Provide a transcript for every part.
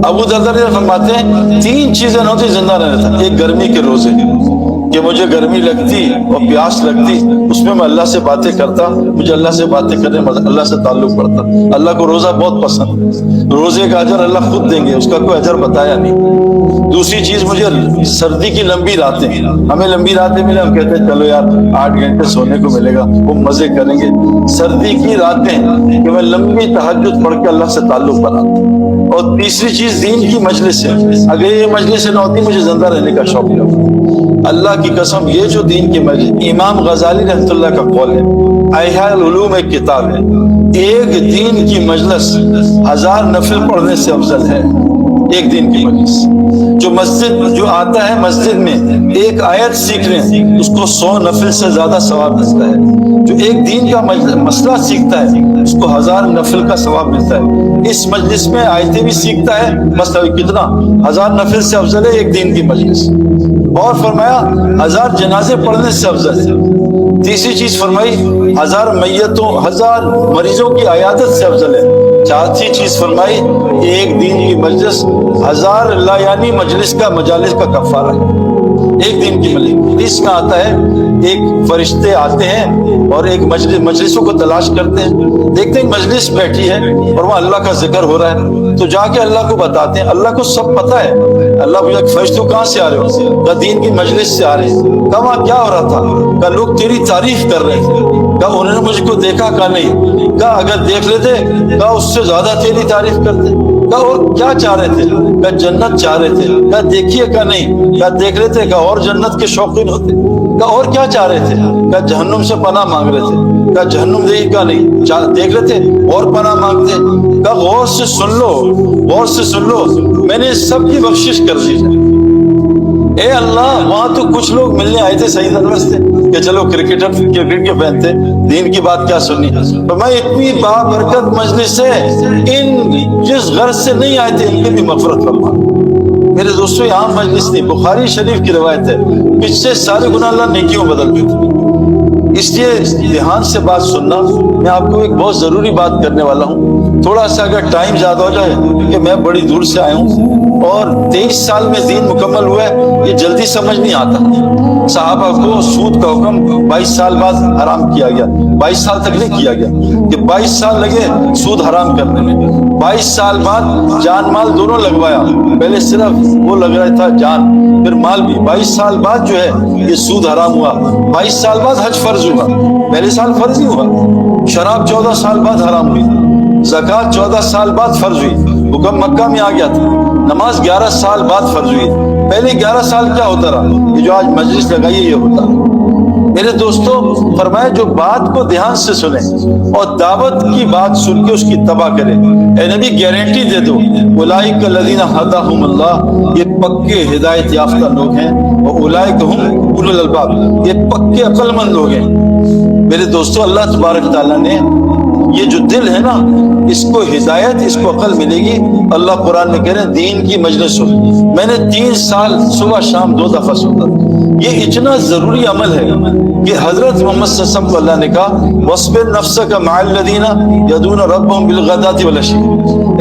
ابو دردہ فرماتے ہیں 3 چیزیں نہ ہوتی زندہ رہنا تھا. ایک گرمی کے روزے کہ مجھے گرمی لگتی اور پیاس لگتی، اس میں اللہ سے باتیں کرتا، مجھے اللہ سے باتیں کرنے میں اللہ سے تعلق پڑتا. اللہ کو روزہ بہت پسند، روزے کا اجر اللہ خود دیں گے، اس کا کوئی اجر بتایا نہیں. دوسری چیز مجھے سردی کی لمبی راتیں، ہمیں لمبی راتیں ملے، ہم کہتے ہیں چلو یار 8 گھنٹے سونے کو ملے گا، وہ مزے کریں گے. سردی کی راتیں کہ میں لمبی تہجد پڑھ کے اللہ سے تعلق بناتا. اور تیسری چیز دین کی مجلس ہے، اگر یہ مجلس نہ ہوتی مجھے زندہ رہنے کا شوق نہ ہوتا. اللہ کی قسم یہ جو دین کی مجلس، امام غزالی رحمۃ اللہ کا قول ہے، احیاء العلوم ایک کتاب ہے، ایک دین کی مجلس 1000 نفل پڑھنے سے افضل ہے. ایک دن کی مجلس، جو آتا ہے مسجد میں ایک آیت سیکھ لیں اس کو 100 نفل سے زیادہ ثواب ملتا ہے. جو ایک دین کا مسئلہ سیکھتا ہے اس کو 1000 نفل کا ثواب ملتا ہے. اس مجلس میں آیتیں بھی سیکھتا ہے، مسئلہ کتنا 1000 نفل سے افضل ہے ایک دین کی مجلس. اور فرمایا 1000 جنازے پڑھنے سے افضل ہے. تیسری چیز فرمائی 1000 مریضوں کی عیادت سے افضل ہے. چوتھی چیز فرمائی ایک دین کی مجلس 1000 لایانی مجالس کا کفارہ ہے. ایک دن کی مجلس کا آتا ہے، ایک فرشتے آتے ہیں اور ایک مجلسوں کو تلاش کرتے ہیں، دیکھتے ہیں مجلس بیٹھی ہے اور وہاں اللہ کا ذکر ہو رہا ہے تو جا کے اللہ کو بتاتے ہیں. اللہ کو سب پتہ ہے. اللہ کو فرشتوں کہاں سے آ رہے ہو؟ کہ دین کی مجلس سے آ رہے ہیں. کہ وہاں کیا ہو رہا تھا؟ کہ لوگ تیری تعریف کر رہے تھے. کہ انہوں نے مجھ کو دیکھا کہ نہیں؟ کہ اگر دیکھ لیتے کہ اس سے زیادہ تیری تعریف کرتے. کہ اور کیا چاہ رہے تھے؟ کہ جنت چاہ رہے تھے. کہ دیکھیے کہ نہیں؟ کہ دیکھ لیتے کہ اور جنت کے شوقین ہوتے. کہ اور کیا چاہ رہے تھے؟ کہ جہنم سے پناہ مانگ رہے تھے. کہ جہنم دیکھی کہ نہیں؟ دیکھ لیتے اور پناہ مانگتے. کہ غور سے سن لو، غور سے سن لو، میں نے سب کی بخشش کر دی ہے. اے اللہ، وہاں تو کچھ لوگ ملنے آئے تھے صحیح درست تھے کہ چلو کرکٹ کے فین تھے، دین کی بات کیا سننی. تو میں اتنی بابرکت مجلس ہے، ان جس غرض سے نہیں آئے تھے ان کی بھی مغفرت فرما. میرے دوستو یہ عام مجلس نہیں، بخاری شریف کی روایت ہے، پچھلے سارے گناہ اللہ نیکیوں بدل دیتے. اس لیے دھیان سے بات سننا. میں آپ کو ایک بہت ضروری بات کرنے والا ہوں. تھوڑا سا اگر ٹائم زیادہ ہو جائے کہ میں بڑی دور سے آیا ہوں اور 23 سال میں دین مکمل ہوا ہے، یہ جلدی سمجھ نہیں آتا. صحابہ کو سود کا حکم 22 سال بعد حرام کیا گیا. 22 سال تک نہیں کیا گیا کہ 22 سال لگے سود حرام کرنے میں. 22 سال بعد جان مال دونوں لگوایا. پہلے صرف وہ لگ رہا تھا جان، پھر مال بھی. 22 سال بعد جو ہے یہ سود حرام ہوا. 22 سال بعد حج فرض ہوا. پہلے سال فرض نہیں ہوا. شراب 14 سال بعد حرام ہوئی. زکوٰۃ 14 سال بعد فرض ہوئی. حکم مکہ میں آ گیا تھا. نماز 11 سال بعد فرض ہوئی. پہلے 11 سال کیا ہوتا رہا؟ یہ جو آج مجلس لگائی یہ ہوتا رہا. میرے دوستو فرمایا جو بات کو دھیان سے سنیں اور دعوت کی بات سن کے اس کی تباہ کریں. اے نبی گارنٹی دے دو، اولئک الذین ھداھم اللہ، یہ پکے ہدایت یافتہ لوگ ہیں. اور اولئک ھم اولو الالباب، یہ پکے عقل مند لوگ ہیں. میرے دوستو اللہ تبارک تعالیٰ نے یہ جو دل ہے نا، اس کو ہدایت، اس کو عقل ملے گی. اللہ قرآن میں کہہ رہے ہیں دین کی مجلس ہو. میں نے 3 سال صبح شام 2 دفعہ سنتا. یہ اتنا ضروری عمل ہے کہ حضرت محمد صلی اللہ علیہ وسلم کو اللہ نے کہا وَاصْبِرْ نَفْسَكَ مَعَ الَّذِينَ يَدْعُونَ رَبَّهُمْ بِالْغَدَاةِ وَالْعَشِيِّ.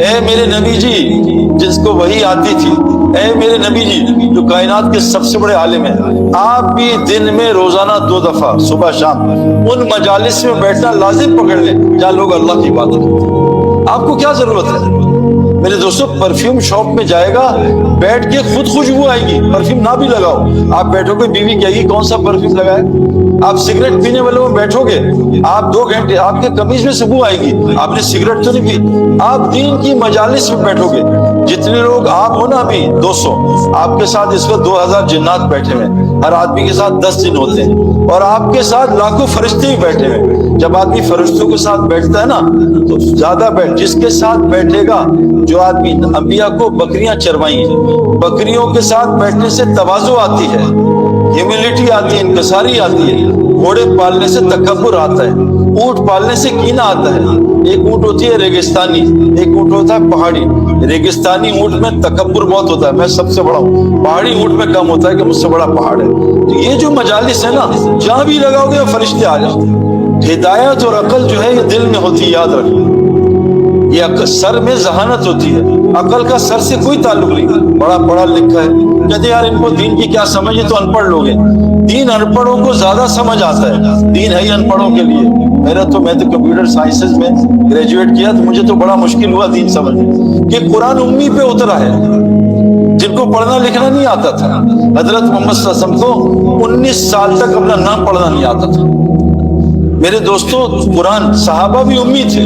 اے میرے نبی جی جس کو وحی آتی تھی، اے میرے نبی جی جو کائنات کے سب سے بڑے عالم ہیں، آپ بھی دن میں روزانہ 2 دفعہ صبح شام ان مجالس میں بیٹھنا لازم پکڑ لیں جہاں لوگ اللہ کی عبادت کرتے. آپ کو کیا ضرورت ہے؟ میرے دوستو پرفیوم شاپ میں جائے گا، بیٹھ کے خود خوشبو آئے گی. پرفیوم نہ بھی لگاؤ، آپ بیٹھو گے بیوی کہے گی کون سا پرفیوم لگائے. آپ سگریٹ پینے والے میں بیٹھو گے، آپ 2 گھنٹے آپ کے قمیض میں خوشبو آئے گی، آپ نے سگریٹ تو نہیں پی. آپ دین کی مجالس میں بیٹھو گے، جتنے لوگ آپ ہو نا ابھی 200، آپ کے ساتھ اس وقت 2000 جنات بیٹھے ہوئے. ہر آدمی کے ساتھ 10 جن ہوتے ہیں اور آپ کے ساتھ لاکھوں فرشتے ہی بیٹھے ہوئے. جب آدمی فرشتوں کے ساتھ بیٹھتا ہے نا تو زیادہ جس کے ساتھ بیٹھے گا، جو آدمی انبیاء کو بکریاں چروائی ہیں، بکریوں کے ساتھ بیٹھنے سے تواضع آتی ہے، ہیوملٹی آتی ہے، انکساری آتی ہے. گھوڑے پالنے سے تکبر آتا ہے، اونٹ پالنے سے کینہ آتا ہے. ایک اونٹ ہوتی ہے ریگستانی، ایک اونٹ ہوتا ہے پہاڑی. ریگستانی اونٹ میں تکبر بہت ہوتا ہے، میں سب سے بڑا ہوں. پہاڑی اونٹ میں کم ہوتا ہے کہ مجھ سے بڑا پہاڑ ہے. تو یہ جو مجالس ہے نا، جہاں بھی لگاؤ گے فرشتے آ جاتے ہیں. ہدایت اور عقل جو ہے یہ دل میں ہوتی ہے، یاد رکھیں. یہ سر میں ذہانت ہوتی ہے، عقل کا سر سے کوئی تعلق نہیں، بڑا پڑھا لکھا ہے، کہتے یار ان کو دین کی کیا سمجھ ہے، تو ان پڑھ لوگ ہیں۔ دین ان پڑھوں کو زیادہ سمجھ آتا ہے، دین ہے ہی ان پڑھوں کے لیے۔ میں تو کمپیوٹر سائنسز میں گریجویٹ کیا، تو مجھے تو بڑا مشکل ہوا دین سمجھنا کہ قرآن امی پہ اترا ہے، جن کو پڑھنا لکھنا نہیں آتا تھا۔ حضرت محمد صلی اللہ علیہ وسلم کو 19 سال تک اپنا نام پڑھنا نہیں آتا تھا۔ میرے دوستو، قرآن صحابہ بھی امی تھے،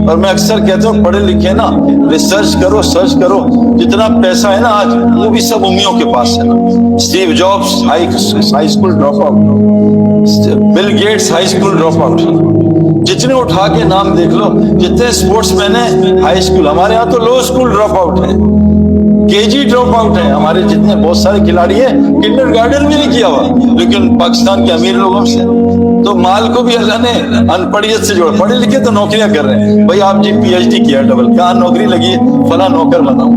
اور میں اکثر کہتا ہوں پڑھے لکھے نا، ریسرچ کرو، سرچ کرو، جتنا پیسہ ہے نا آج وہ بھی سب امیوں کے پاس ہے نا۔ Steve Jobs high school drop out, Bill Gates high school drop out, جتنے اٹھا کے نام دیکھ لو، جتنے اسپورٹس مین ہیں ہائی اسکول، ہمارے ہاں تو لو اسکول ڈراپ آؤٹ ہے، کے جی ڈراپ آؤٹ ہے، ہمارے جتنے بہت سارے کھلاڑی ہیں کنڈر گارڈن بھی نہیں کیا ہوا، لیکن پاکستان کے امیر لوگوں سے تو مال کو بھی اللہ نے ان پڑھیت سے جوڑا۔ پڑھے لکھے تو نوکریاں کر رہے ہیں، بھائی آپ جی پی ایچ ڈی کیا ڈبل، کہاں نوکری لگی ہے، فلاں نوکر بناؤ،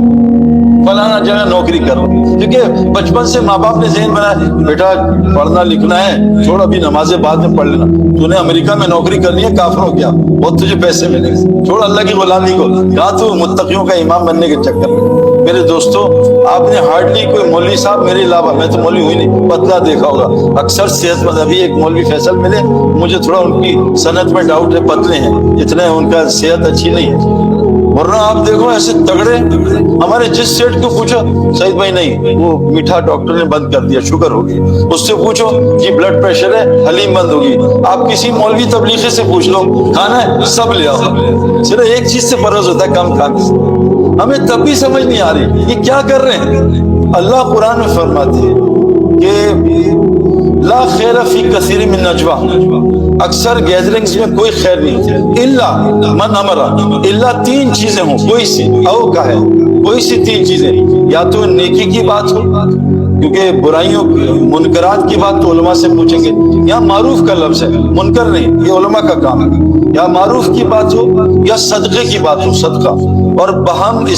فلانا جگہ نوکری کرو، کیونکہ بچپن سے ماں باپ نے ذہن بنایا بیٹا پڑھنا لکھنا ہے، چھوڑ ابھی نمازیں بعد میں پڑھ لینا، تو نے امریکہ میں نوکری کرنی ہے کافروں کیا، بہت تجھے پیسے ملیں گے، چھوڑ اللہ کی غلامی کو، کہاں تو متقیوں کا امام بننے کے چکر میں۔ میرے دوستو، آپ نے ہارڈلی کوئی مولوی صاحب میرے علاوہ، میں تو مولوی ہوئی نہیں، پتلا دیکھا ہوگا، اکثر صحت مند، ابھی ایک مولوی فیصل ملے، مجھے تھوڑا ان کی صنعت میں ڈاؤٹ ہے، پتلے ہیں اتنے، ان کا صحت اچھی نہیں ہے، ورنہ آپ دیکھو ایسے تگڑے۔ ہمارے جس سیٹ کو پوچھو، سعید بھائی نہیں وہ میٹھا ڈاکٹر نے بند کر دیا، شوگر ہوگی، اس سے پوچھو جی بلڈ پریشر ہے، حلیم بند ہوگی، آپ کسی مولوی تبلیغی سے پوچھ لو کھانا ہے، سب لے آؤ، صرف ایک چیز سے پرہیز ہوتا ہے، کم کھانے سے۔ ہمیں تب بھی سمجھ نہیں آ رہی یہ کیا کر رہے ہیں۔ اللہ قرآن میں فرماتے ہیں کہ لا خیر فی کثیر من نجوا، اکثر گیدرنگز میں کوئی خیر نہیں، الا من امر، الا 3 چیزیں ہوں، کوئی سی او کا ہے، کوئی سی 3 چیزیں، یا تو نیکی کی بات ہو، کیونکہ برائیوں منکرات کی بات تو علماء سے پوچھیں گے، یہاں معروف کا لفظ ہے، منکر نہیں، یہ علماء کا کام ہے، یا معروف کی بات ہو یا صدقے کی بات ہو، صدقہ، اور باہمی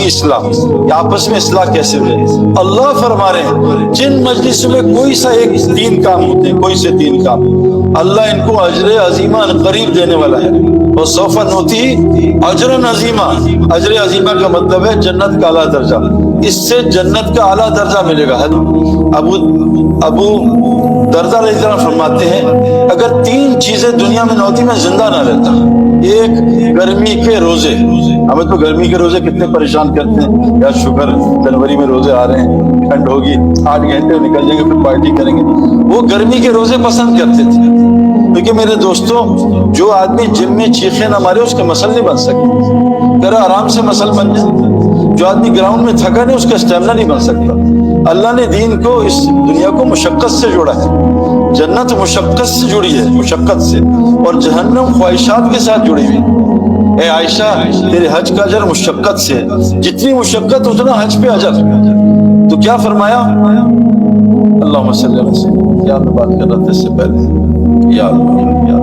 اصلاح، یا آپس میں اصلاح کیسے ہوئے۔ اللہ فرما رہے ہیں جن مجلس میں کوئی سا ایک 3 کام ہوتے ہیں، کوئی سے 3 کام، اللہ ان کو اجر عظیمہ قریب دینے والا ہے، اور سوف نؤتی اجر عظیمہ، اجر عظیمہ کا مطلب ہے جنت کا اعلیٰ درجہ، اس سے جنت کا اعلیٰ درجہ ملے گا۔ ابو دردہ رضی اللہ عنہ فرماتے ہیں اگر 3 چیزیں دنیا میں نہ ہوتی میں زندہ نہ رہتا۔ ایک، گرمی کے روزے، ہمیں تو گرمی کے روزے کتنے پریشان کرتے ہیں، یا شکر جنوری میں روزے آ رہے ہیں، ٹھنڈ ہوگی 8 گھنٹے نکل جائیں گے پھر پارٹی کریں گے، وہ گرمی کے روزے پسند کرتے تھے، کیونکہ میرے دوستوں جو آدمی جم میں چیخے نہ مارے اس کے مسل نہیں بن سکتے، ذرا آرام سے مسل بن جائے، جو آدمی گراؤنڈ میں تھکا نہیں اس کا اسٹیمنا نہیں بن سکتا۔ اللہ نے دین کو، اس دنیا کو مشقت سے جوڑا ہے، جنت مشقت سے جڑی ہے، مشقت سے، اور جہنم خواہشات کے ساتھ جڑی ہوئی۔ اے عائشہ تیرے حج کا اجر مشقت سے، جتنی مشقت اتنا حج پہ اجر، تو کیا فرمایا؟ اللہم صلی اللہ علیہ وسلم، کیا میں بات کر رہا تھا اس سے پہلے، یا اللہ